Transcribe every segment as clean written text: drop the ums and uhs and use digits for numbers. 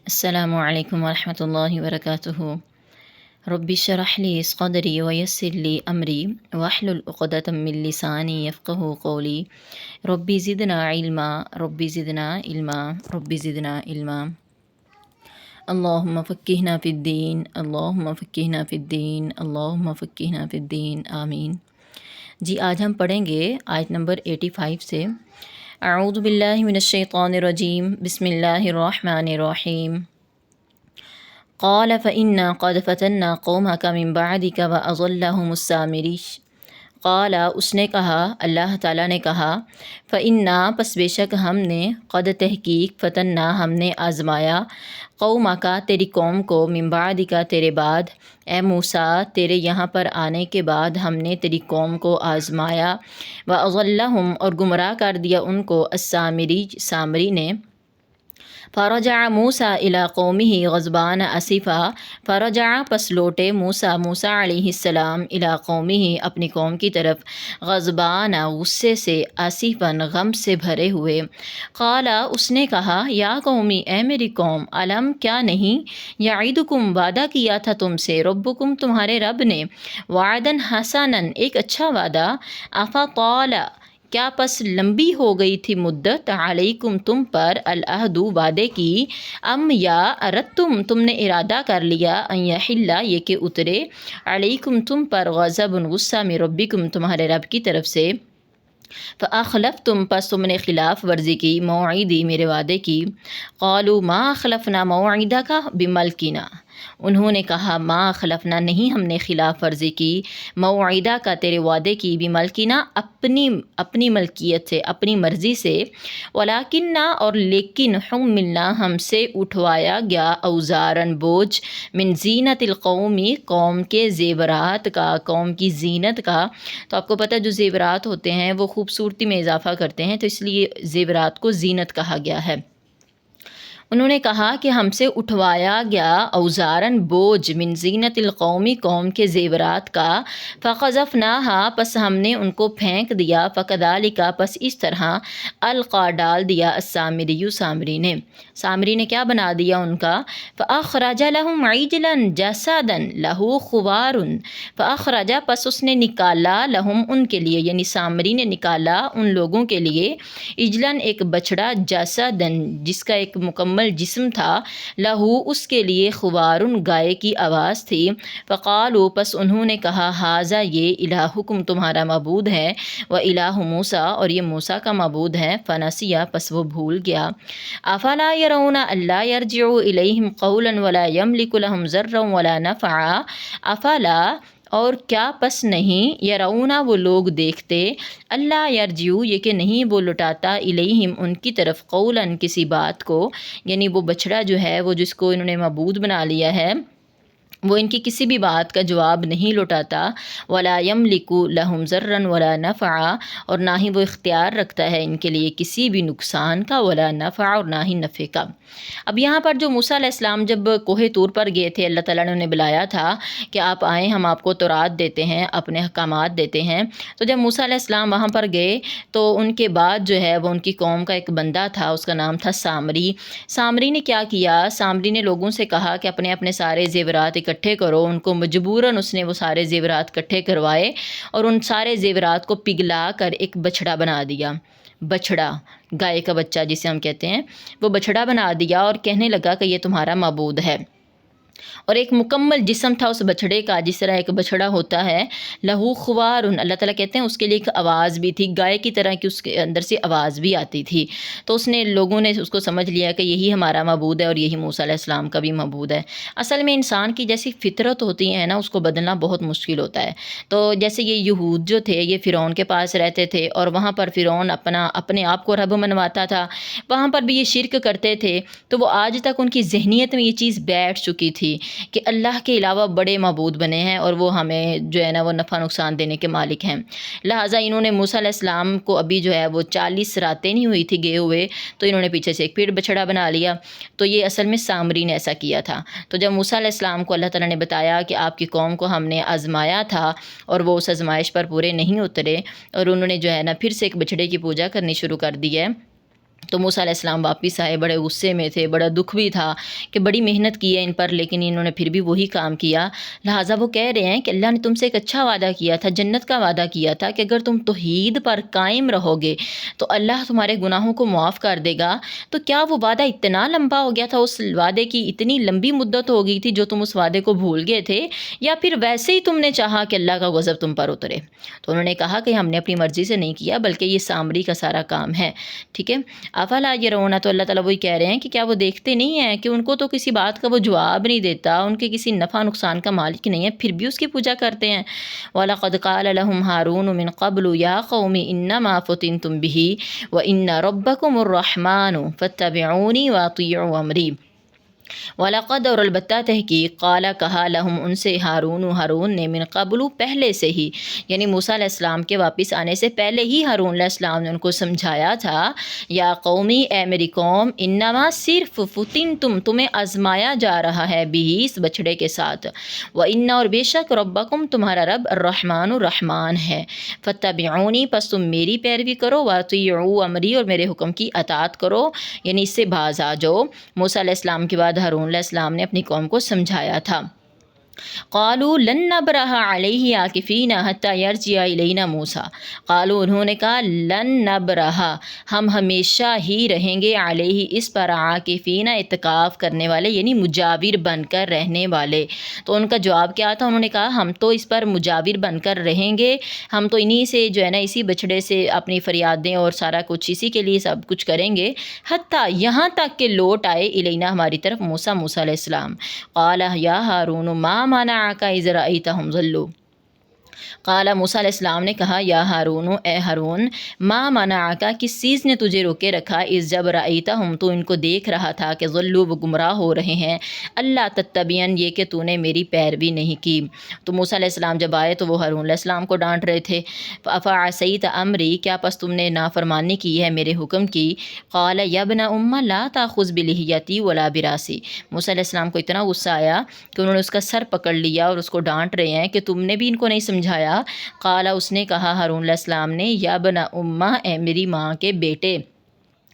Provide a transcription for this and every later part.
السلام علیکم ورحمۃ اللہ وبرکاتہ۔ رب اشرح لی صدری ویسر لی امری واحلل عقدۃ من لسانی یفقہوا قولی۔ ربی زدنا علما ربی زدنا علما ربی زدنا علما۔ اللہم فقہنا فی الدین اللہم فقہنا فی الدین اللہم فقہنا فی الدین آمین۔ جی آج ہم پڑھیں گے آیت نمبر 85 سے۔ اعوذ باللہ من الشیطان الرجیم، بسم اللہ الرحمن الرحیم۔ قال فإنا قد فتنا قومك من بعدك وأضلهم السامری۔ قال اس نے کہا، اللہ تعالیٰ نے کہا، فإنا پس بے شک ہم نے، قد تحقیق، فتنا ہم نے آزمایا، قومک تیری قوم کو، من بعدک تیرے بعد، اے موسیٰ تیرے یہاں پر آنے کے بعد ہم نے تیری قوم کو آزمایا، وأضلهم اور گمراہ کر دیا ان کو، السامری سامری نے۔ فرجع موسیٰ الی قومہ غضبان اسفا۔ فرجع پس لوٹے موسیٰ علیہ السلام الی قومہ اپنی قوم کی طرف، غضبان غصے سے، اسفاً غم سے بھرے ہوئے۔ قال اس نے کہا، یا قومی اے میری قوم، علم کیا نہیں، یعدکم وعدہ کیا تھا تم سے، ربکم تمہارے رب نے، وعدن حسناً ایک اچھا وعدہ، افطال کیا پس لمبی ہو گئی تھی مدت، علیکم تم پر، العہد وعدے کی، ام یا اردتم تم نے ارادہ کر لیا، ان یحل یہ کہ اترے، علیکم تم پر، غضب غصہ، من ربکم تمہارے رب کی طرف سے، فاخلفتم پس تم نے خلاف ورزی کی، موعدی میرے وعدے کی۔ قالوا ما اخلفنا موعدک بملکنا۔ انہوں نے کہا، ما خلفنا نہیں ہم نے خلاف ورزی کی، موعدہ کا تیرے وعدے کی، بملکنا اپنی ملکیت سے، اپنی مرضی سے، ولیکننا اور لیکن، حملنا ہم سے اٹھوایا گیا، اوزارن بوجھ، من زینت القومی قوم کے زیورات کا، قوم کی زینت کا۔ تو آپ کو پتہ جو زیورات ہوتے ہیں وہ خوبصورتی میں اضافہ کرتے ہیں، تو اس لیے زیورات کو زینت کہا گیا ہے۔ انہوں نے کہا کہ ہم سے اٹھوایا گیا، اوزارن بوجھ، من زینت القومی قوم کے زیورات کا، فقذفناہا پس ہم نے ان کو پھینک دیا، فکذالک پس اس طرح، القا ڈال دیا، السامری سامری نے۔ سامری نے کیا بنا دیا ان کا، فاخرج لہم عجلا جسدا لہ خوار۔ فاخرج پس اس نے نکالا، لہم ان کے لیے، یعنی سامری نے نکالا ان لوگوں کے لیے، عجلاً ایک بچڑا، جسداً جس کا ایک مکمل جسم تھا، لہو اس کے لیے، خوارن گائے کی آواز تھی۔ فقالوا پس انہوں نے کہا، ھذا یہ، الہکم تمہارا معبود ہے، و الہ موسیٰ اور یہ موسیٰ کا معبود ہے، فنسیا پس وہ بھول گیا۔ افلا یرون الا یرجع الیہم قولا ولا یملک لہم ضرا ولا نفعا۔ افلا اور کیا پس نہیں، یرونا وہ لوگ دیکھتے، اللہ یرجعو یہ کہ نہیں وہ لٹاتا، الیہم ان کی طرف، قولاً کسی بات کو، یعنی وہ بچڑا جو ہے، وہ جس کو انہوں نے معبود بنا لیا ہے، وہ ان کی کسی بھی بات کا جواب نہیں لٹاتا، ولا یملک لہم ضرا ولا نفعا اور نہ ہی وہ اختیار رکھتا ہے ان کے لیے کسی بھی نقصان کا، ولا نفع اور نہ ہی نفع کا۔ اب یہاں پر جو موسیٰ علیہ السلام جب کوہ طور پر گئے تھے، اللہ تعالیٰ نے انہیں بلایا تھا کہ آپ آئیں، ہم آپ کو تورات دیتے ہیں، اپنے احکامات دیتے ہیں۔ تو جب موسیٰ علیہ السلام وہاں پر گئے تو ان کے بعد جو ہے وہ ان کی قوم کا ایک بندہ تھا، اس کا نام تھا سامری۔ سامری نے کیا کیا، سامری نے لوگوں سے کہا کہ اپنے اپنے سارے زیورات اکٹھے کرو، ان کو مجبوراً اس نے وہ سارے زیورات اکٹھے کروائے اور ان سارے زیورات کو پگھلا کر ایک بچھڑا بنا دیا، بچھڑا، گائے کا بچہ جسے ہم کہتے ہیں، وہ بچھڑا بنا دیا اور کہنے لگا کہ یہ تمہارا معبود ہے، اور ایک مکمل جسم تھا اس بچھڑے کا، جس طرح ایک بچھڑا ہوتا ہے، لہو خوار، اللہ تعالیٰ کہتے ہیں اس کے لیے ایک آواز بھی تھی، گائے کی طرح کی اس کے اندر سے آواز بھی آتی تھی۔ تو اس نے، لوگوں نے اس کو سمجھ لیا کہ یہی ہمارا معبود ہے اور یہی موسیٰ علیہ السلام کا بھی معبود ہے۔ اصل میں انسان کی جیسی فطرت ہوتی ہے نا، اس کو بدلنا بہت مشکل ہوتا ہے۔ تو جیسے یہ یہود جو تھے، یہ فرعون کے پاس رہتے تھے اور وہاں پر فرعون اپنے آپ کو رب منواتا تھا، وہاں پر بھی یہ شرک کرتے تھے، تو وہ آج تک ان کی ذہنیت میں یہ چیز بیٹھ چکی تھی کہ اللہ کے علاوہ بڑے معبود بنے ہیں اور وہ ہمیں جو ہے نا وہ نفع نقصان دینے کے مالک ہیں۔ لہٰذا انہوں نے موسیٰ علیہ السلام کو، ابھی جو ہے وہ 40 راتیں نہیں ہوئی تھی گئے ہوئے، تو انہوں نے پیچھے سے ایک پیڑ بچھڑا بنا لیا۔ تو یہ اصل میں سامری نے ایسا کیا تھا۔ تو جب موسیٰ علیہ السلام کو اللہ تعالیٰ نے بتایا کہ آپ کی قوم کو ہم نے آزمایا تھا اور وہ اس آزمائش پر پورے نہیں اترے، اور انہوں نے جو ہے نا پھر سے ایک بچھڑے کی پوجا کرنی شروع کر دی ہے، تو موسیٰ علیہ السلام واپس آئے، بڑے غصے میں تھے، بڑا دکھ بھی تھا کہ بڑی محنت کی ہے ان پر لیکن انہوں نے پھر بھی وہی کام کیا۔ لہٰذا وہ کہہ رہے ہیں کہ اللہ نے تم سے ایک اچھا وعدہ کیا تھا، جنت کا وعدہ کیا تھا کہ اگر تم توحید پر قائم رہو گے تو اللہ تمہارے گناہوں کو معاف کر دے گا۔ تو کیا وہ وعدہ اتنا لمبا ہو گیا تھا، اس وعدے کی اتنی لمبی مدت ہو گئی تھی جو تم اس وعدے کو بھول گئے تھے، یا پھر ویسے ہی تم نے چاہا کہ اللہ کا غضب تم پر اترے؟ تو انہوں نے کہا کہ ہم نے اپنی مرضی سے نہیں کیا بلکہ یہ سامری کا سارا کام ہے، ٹھیک ہے۔ افلا یرون، تو اللہ تعالیٰ وہی کہہ رہے ہیں کہ کیا وہ دیکھتے نہیں ہیں کہ ان کو تو کسی بات کا وہ جواب نہیں دیتا، ان کے کسی نفع نقصان کا مالک نہیں ہے، پھر بھی اس کی پوجا کرتے ہیں۔ وَلَقَدْ قَالَ لَهُمْ هَارُونُ مِنْ قَبْلُ يَا قَوْمِ إِنَّمَا فُتِنْتُمْ بِهِ وَإِنَّ رَبَّكُمُ الرَّحْمَنُ فَاتَّبِعُونِي وَأَطِيعُوا أَمْرِي۔ وَلَقَدْ، اور البتہ تحقیق، قالا کہا، لہم ان سے، ہارون نے، من قبل پہلے سے ہی، یعنی موسیٰ علیہ السلام کے واپس آنے سے پہلے ہی ہارون علیہ السلام نے ان کو سمجھایا تھا، یا قومی، اے میری قوم، انما صرف فتنتم، تمہیں آزمایا جا رہا ہے، بھی اس بچڑے کے ساتھ، وَإِنَّ، اور بے شک، ربکم تمہارا رب، الرحمن الرحمان ہے، فَاتَّبِعُونِی، پس تم میری پیروی کرو، وَأَطِیعُوا أَمْرِی، اور میرے حکم کی اطاعت کرو، یعنی اس سے باز آ جاؤ۔ موسیٰ علیہ السلام کے بعد ہارون علیہ السلام نے اپنی قوم کو سمجھایا تھا۔ قالوا لن نبرح علیہ عاکفین حتی یرجع الینا موسیٰ، قالوا، انہوں نے کہا، لن نبرح، ہم ہمیشہ ہی رہیں گے، علیہ، اس پر، عاکفین، اعتکاف کرنے والے، یعنی مجاور بن کر رہنے والے۔ تو ان کا جواب کیا تھا؟ انہوں نے کہا ہم تو اس پر مجاور بن کر رہیں گے، ہم تو انہی سے جو ہے نا، اسی بچڑے سے اپنی فریادیں اور سارا کچھ اسی کے لیے سب کچھ کریں گے، حتیٰ، یہاں تک کہ لوٹ آئے، الینا، ہماری طرف، موسیٰ علیہ السلام۔ قال یا ہارون ما منعک اذ رأیتہم ضلوا، قال، موسیٰ علیہ السلام نے کہا، یا ہارون، اے ہارون، ما منعک، کس چیز نے تجھے روکے رکھا، اذ، جب، رأیتہم، تو ان کو دیکھ رہا تھا کہ ضلوا، وہ گمراہ ہو رہے ہیں، اللہ تتبعن، یہ کہ تو نے میری پیروی نہیں کی۔ تو موسیٰ علیہ السلام جب آئے تو وہ ہارون علیہ السلام کو ڈانٹ رہے تھے، افعصیت امری، کیا پس تم نے نافرمانی کی ہے میرے حکم کی؟ قال یا ابن ام لا تاخذ بلحیتی ولا براسی، موسیٰ علیہ السلام کو اتنا غصہ آیا کہ انہوں نے اس کا سر پکڑ لیا اور اس کو ڈانٹ رہے ہیں کہ تم نے بھی ان کو نہیں سمجھایا۔ قال، اس نے کہا ہارون علیہ السلام نے، یا ابن امہ، اے میری ماں کے بیٹے،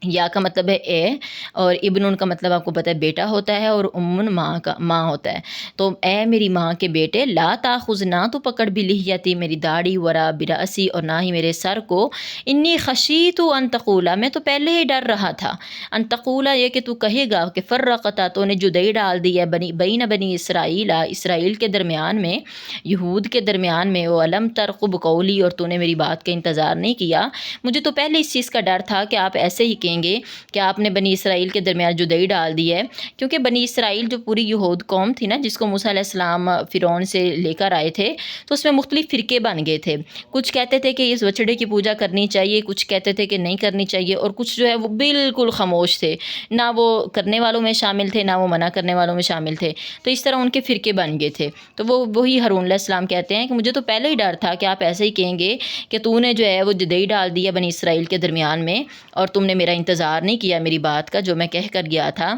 یا کا مطلب ہے اے، اور ابن کا مطلب آپ کو پتہ ہے بیٹا ہوتا ہے، اور امن ماں ہوتا ہے۔ تو اے میری ماں کے بیٹے، لا تاخذ، نہ تو پکڑ، بلحیتی، میری داڑھی، ورا براسی، اور نہ ہی میرے سر کو، انی خشیت ان تقولا، میں تو پہلے ہی ڈر رہا تھا، ان تقولا، یہ کہ تو کہے گا کہ فرقتا، تو نے جدائی ڈال دی ہے، بین بنی اسرائیل، اسرائیل کے درمیان میں، یہود کے درمیان میں، ولم ترقب قولی، اور تو نے میری بات کا انتظار نہیں کیا۔ مجھے تو پہلے اس چیز کا ڈر تھا کہ آپ ایسے ہی کہیں گے کہ آپ نے بنی اسرائیل کے درمیان جدائی ڈال دی ہے، کیونکہ بنی اسرائیل جو پوری یہود قوم تھی نا، جس کو موسیٰ علیہ السلام فرعون سے لے کر آئے تھے، تو اس میں مختلف فرقے بن گئے تھے، کچھ کہتے تھے کہ اس بچڑے کی پوجا کرنی چاہیے، کچھ کہتے تھے کہ نہیں کرنی چاہیے، اور کچھ جو ہے وہ بالکل خاموش تھے، نہ وہ کرنے والوں میں شامل تھے نہ وہ منع کرنے والوں میں شامل تھے، تو اس طرح ان کے فرقے بن گئے تھے۔ تو وہی ہارون علیہ السلام کہتے ہیں کہ مجھے تو پہلے ہی ڈر تھا کہ آپ ایسے ہی کہیں گے کہ تو نے جو ہے وہ جدائی ڈال دی ہے بنی اسرائیل کے درمیان میں، اور تم نے میرا انتظار نہیں کیا میری بات کا جو میں کہہ کر گیا تھا۔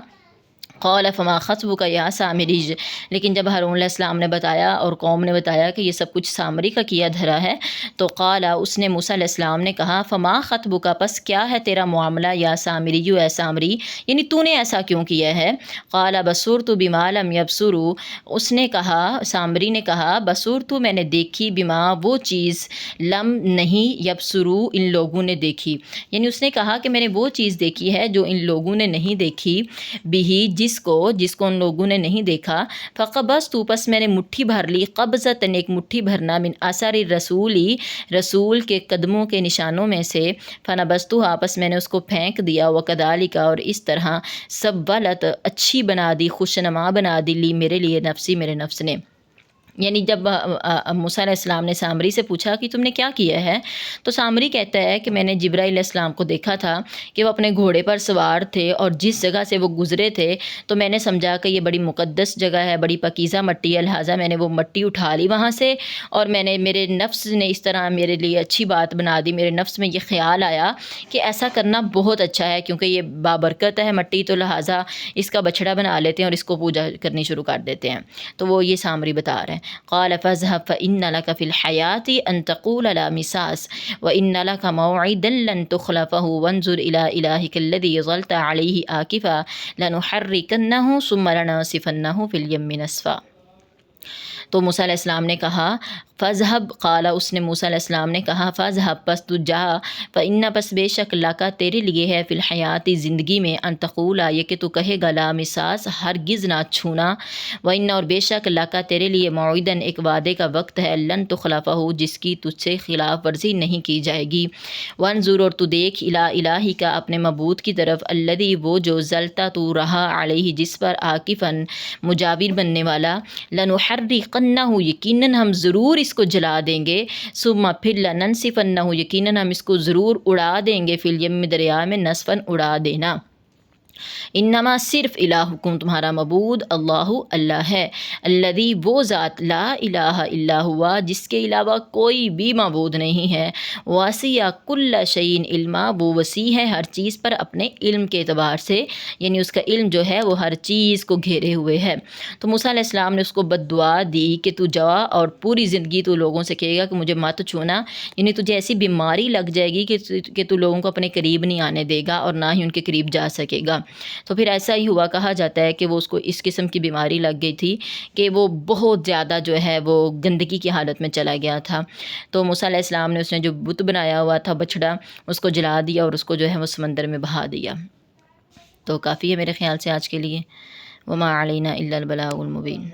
قال فما خطبک یا سامری، لیکن جب ہارون علیہ السلام نے بتایا اور قوم نے بتایا کہ یہ سب کچھ سامری کا کیا دھرا ہے، تو قال، اس نے، موسیٰ علیہ السلام نے کہا، فما خطبک، پس کیا ہے تیرا معاملہ، یا سامری، اے سامری، یعنی تو نے ایسا کیوں کیا ہے؟ قال بصرت بما لم یبصروا، اس نے کہا، سامری نے کہا، بصرت، میں نے دیکھی، بما، وہ چیز، لم، نہیں، یبصروا، ان لوگوں نے دیکھی، یعنی اس نے کہا کہ میں نے وہ چیز دیکھی ہے جو ان لوگوں نے نہیں دیکھی، بھی، جس کو ان لوگوں نے نہیں دیکھا، فقبضت، پس میں نے مٹھی بھر لی، قبضتاً، ایک مٹھی بھرنا، من اثر الرسول، رسول کے قدموں کے نشانوں میں سے، فنبذتها، پس میں نے اس کو پھینک دیا، وکذالک، اور اس طرح، سولت، اچھی بنا دی، خوشنما بنا دی، لی، میرے لیے، نفسی، میرے نفس نے، یعنی جب موسیٰ علیہ السلام نے سامری سے پوچھا کہ تم نے کیا کیا ہے، تو سامری کہتا ہے کہ میں نے جبرائیل علیہ السلام کو دیکھا تھا کہ وہ اپنے گھوڑے پر سوار تھے، اور جس جگہ سے وہ گزرے تھے تو میں نے سمجھا کہ یہ بڑی مقدس جگہ ہے، بڑی پاکیزہ مٹی ہے، لہٰذا میں نے وہ مٹی اٹھا لی وہاں سے، اور میرے نفس نے اس طرح میرے لیے اچھی بات بنا دی، میرے نفس میں یہ خیال آیا کہ ایسا کرنا بہت اچھا ہے، کیونکہ یہ بابرکت ہے مٹی، تو لہٰذا اس کا بچڑا بنا لیتے ہیں اور اس کو پوجا کرنی شروع کر دیتے ہیں۔ تو وہ یہ سامری بتا رہے ہیں۔ قال فاذهب فإن لك في الحياة أن تقول لا مساس وإن لك موعدا لن تخلفه وانظر إلى إلهك الذي ظلت عليه آكفا لنحركنه ثم لننسفنه في اليم نسفا۔ تو موسیٰ علیہ السلام نے کہا فذہب، قال اس نے موسیٰ علیہ السلام نے کہا فذہب پس تو جا، فإن پس بے شک لکا تیرے لیے ہے فی الحیات زندگی میں ان تقولا یہ کہ تو کہے گا لا مساس ہرگز نہ چھونا، وإن اور بے شک لکا تیرے لیے موعدن ایک وعدے کا وقت ہے لن تخلفہ جس کی تجھ سے خلاف ورزی نہیں کی جائے گی، وانظر اور تو دیکھ الی الہی کا اپنے معبود کی طرف الذی وہ جو ظلتا تو رہا علیہ جس پر عاکفاً مجاور بننے والا، لنحرقنہ یقیناً ہم ضرور اس کو جلا دیں گے، ثم پھر لننسفنہ یقیناً ہم اس کو ضرور اڑا دیں گے، فی الیم دریا میں نسفاً اڑا دینا۔ انما صرف الہکم تمہارا معبود اللہ اللہ ہے، الذی وہ ذات لا الہ الا ہوا جس کے علاوہ کوئی بھی معبود نہیں ہے، واسع کل شیء علما وہ وسیع ہے ہر چیز پر اپنے علم کے اعتبار سے، یعنی اس کا علم جو ہے وہ ہر چیز کو گھیرے ہوئے ہے۔ تو موسیٰ علیہ السلام نے اس کو بد دعا دی کہ تو جا اور پوری زندگی تو لوگوں سے کہے گا کہ مجھے مت چھونا، یعنی تجھے ایسی بیماری لگ جائے گی کہ تو لوگوں کو اپنے قریب نہیں آنے دے گا اور نہ ہی ان کے قریب جا سکے گا۔ تو پھر ایسا ہی ہوا، کہا جاتا ہے کہ وہ اس کو اس قسم کی بیماری لگ گئی تھی کہ وہ بہت زیادہ جو ہے وہ گندگی کی حالت میں چلا گیا تھا۔ تو موسیٰ علیہ السلام نے اس نے جو بت بنایا ہوا تھا بچھڑا اس کو جلا دیا اور اس کو جو ہے وہ سمندر میں بہا دیا۔ تو کافی ہے میرے خیال سے آج کے لیے۔ وما علینا الا البلاغ المبین۔